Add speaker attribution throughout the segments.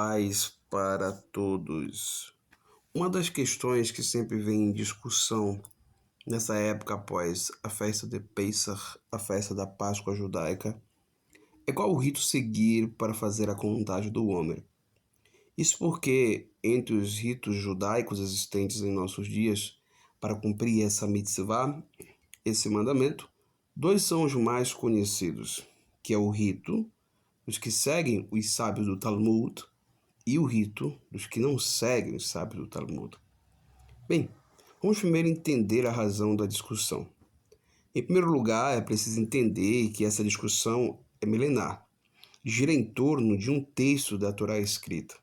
Speaker 1: paz para todos. Uma das questões que sempre vem em discussão nessa época após a festa de Pesach, a festa da Páscoa judaica, é qual o rito seguir para fazer a contagem do Homer. Isso porque, entre os ritos judaicos existentes em nossos dias, para cumprir essa mitzvah, esse mandamento, dois são os mais conhecidos, que é o rito dos que seguem os sábios do Talmud e o rito dos que não seguem os sábios do Talmud. Bem, vamos primeiro entender a razão da discussão. Em primeiro lugar, é preciso entender que essa discussão é milenar, gira em torno de um texto da Torá escrita.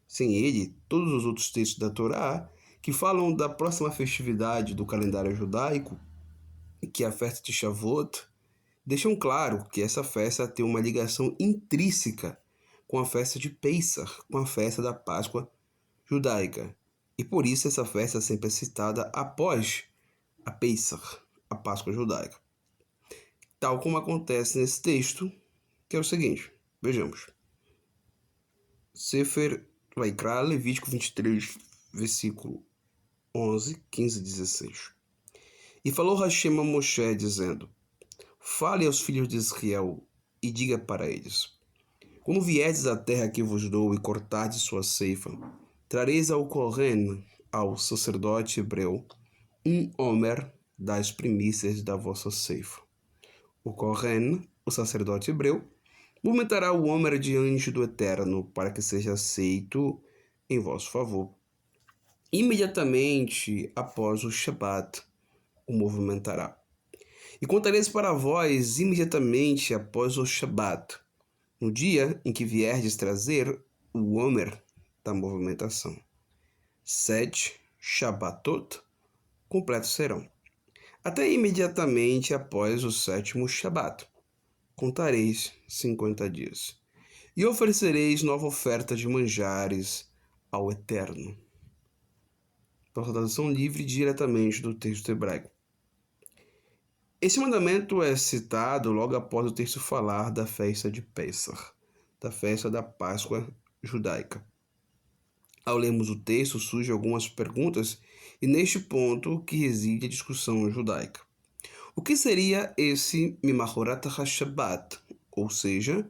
Speaker 1: Sem ele, todos os outros textos da Torá, que falam da próxima festividade do calendário judaico, que é a festa de Shavuot, deixam claro que essa festa tem uma ligação intrínseca com a festa de Pesach, com a festa da Páscoa judaica. E por isso essa festa sempre é citada após a Pesach, a Páscoa judaica. Tal como acontece nesse texto, que é o seguinte, vejamos. Sefer Vaikra, Levítico 23, versículo 11, 15 e 16. E falou Hashem a Moshe, dizendo: Fale aos filhos de Israel e diga para eles: Quando vierdes à terra que vos dou e cortardes sua ceifa, trareis ao Kohen, ao sacerdote hebreu, um homer das primícias da vossa ceifa. O Kohen, o sacerdote hebreu, movimentará o homer diante do Eterno, para que seja aceito em vosso favor. Imediatamente após o Shabat, o movimentará. E contareis para vós imediatamente após o Shabat, no dia em que vierdes trazer o homer da movimentação. 7 Shabatot completos serão. Até imediatamente após o 7º Shabat, contareis 50 dias. E oferecereis nova oferta de manjares ao Eterno. Tradução livre diretamente do texto hebraico. Esse mandamento é citado logo após o texto falar da festa de Pesach, da festa da Páscoa judaica. Ao lermos o texto, surgem algumas perguntas e neste ponto que reside a discussão judaica. O que seria esse Mimachorat HaShabbat, ou seja,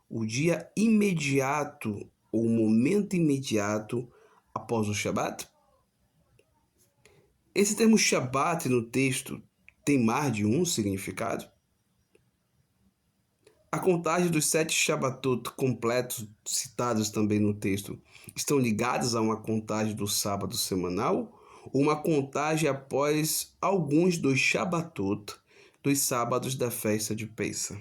Speaker 1: o dia imediato ou o momento imediato após o Shabat? Esse termo Shabat no texto tem mais de um significado? A contagem dos 7 Shabbatot completos citados também no texto estão ligados a uma contagem do sábado semanal ou uma contagem após alguns dos Shabbatot dos sábados da festa de Pesach?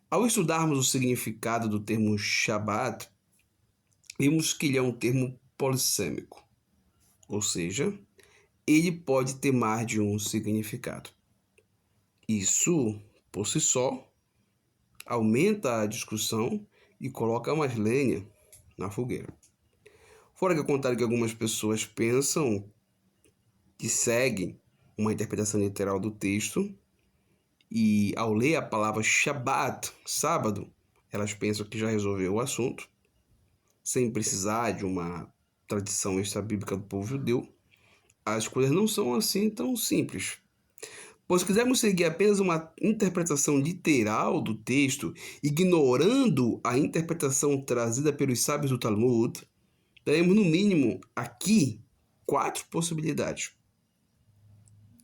Speaker 1: Ao estudarmos o significado do termo Shabbat, vimos que ele é um termo polissêmico, ou seja, ele pode ter mais de um significado. Isso, por si só, aumenta a discussão e coloca mais lenha na fogueira. Fora que ao contrário que algumas pessoas pensam que seguem uma interpretação literal do texto e ao ler a palavra Shabbat, sábado, elas pensam que já resolveu o assunto, sem precisar de uma tradição extra-bíblica do povo judeu. As coisas não são assim tão simples. Pois se quisermos seguir apenas uma interpretação literal do texto, ignorando a interpretação trazida pelos sábios do Talmud, teremos no mínimo aqui 4 possibilidades.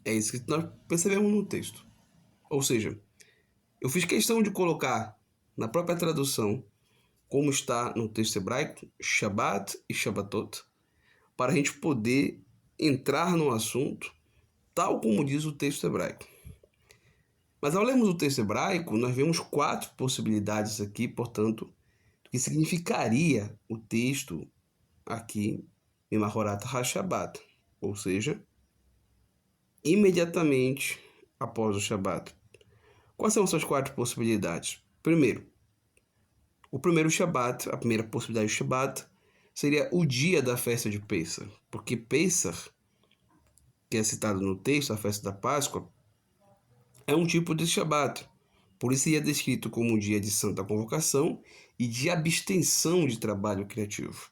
Speaker 1: É isso que nós percebemos no texto. Ou seja, eu fiz questão de colocar na própria tradução, como está no texto hebraico, Shabbat e Shabbatot, para a gente poder entrar no assunto tal como diz o texto hebraico. Mas ao lermos o texto hebraico, nós vemos 4 possibilidades aqui, portanto, do que significaria o texto aqui, Mimachorat HaShabbat, ou seja, imediatamente após o Shabat. Quais são essas 4 possibilidades? Primeiro, o primeiro Shabat, a primeira possibilidade de Shabat, seria o dia da festa de Pesach, porque Pesach, que é citado no texto, a festa da Páscoa, é um tipo de Shabat, Por isso ele é descrito como um dia de santa convocação e de abstenção de trabalho criativo.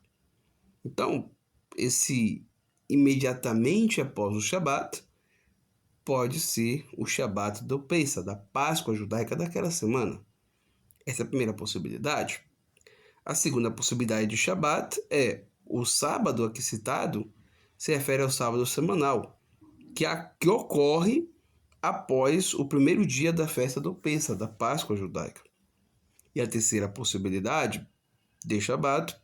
Speaker 1: Então, esse imediatamente após o Shabat pode ser o Shabat do Pesach, da Páscoa judaica daquela semana. Essa é a primeira possibilidade. A segunda possibilidade de Shabat é o sábado aqui citado se refere ao sábado semanal, que ocorre após o primeiro dia da festa do Pesach, da Páscoa judaica. E a terceira possibilidade de Shabat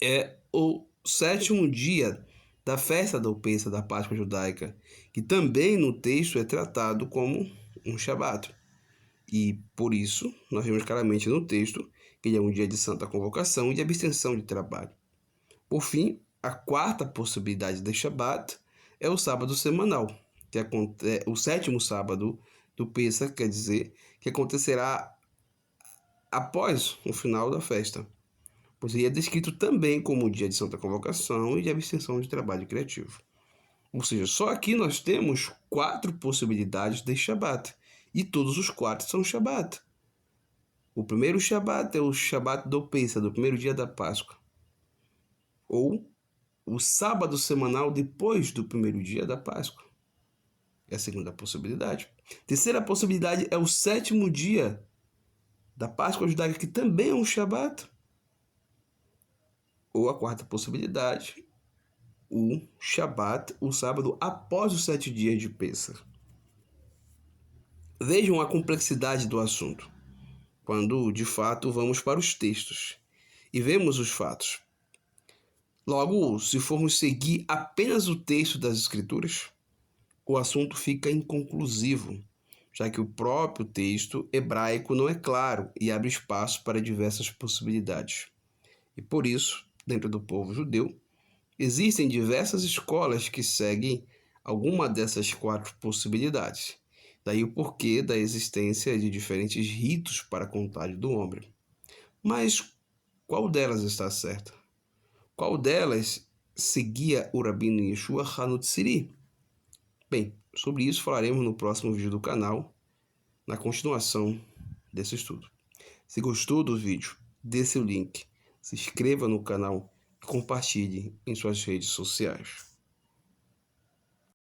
Speaker 1: é o sétimo dia da festa do Pesach, da Páscoa judaica, que também no texto é tratado como um Shabat. E por isso, nós vemos claramente no texto que ele é um dia de santa convocação e de abstenção de trabalho. Por fim, a quarta possibilidade de Shabat é o sábado semanal, que é o sétimo sábado do Pesach, quer dizer, que acontecerá após o final da festa, pois ele é descrito também como dia de santa convocação e de abstenção de trabalho criativo. Ou seja, só aqui nós temos 4 possibilidades de Shabat, e todos os 4 são Shabat. O primeiro Shabat é o Shabat do Pesach, do primeiro dia da Páscoa, ou o sábado semanal depois do primeiro dia da Páscoa. É a segunda possibilidade. Terceira possibilidade é o sétimo dia da Páscoa judaica, que também é um Shabat. Ou a quarta possibilidade, o Shabat, o sábado após os 7 dias de Pesach. Vejam a complexidade do assunto, quando de fato vamos para os textos e vemos os fatos. Logo, se formos seguir apenas o texto das Escrituras, o assunto fica inconclusivo, já que o próprio texto hebraico não é claro e abre espaço para diversas possibilidades. E por isso, dentro do povo judeu, existem diversas escolas que seguem alguma dessas 4 possibilidades. Daí o porquê da existência de diferentes ritos para a contagem do homem. Mas qual delas está certa? Qual delas seguia o Rabino Yeshua Hanutziri? Bem, sobre isso falaremos no próximo vídeo do canal, na continuação desse estudo. Se gostou do vídeo, dê seu link, se inscreva no canal e compartilhe em suas redes sociais.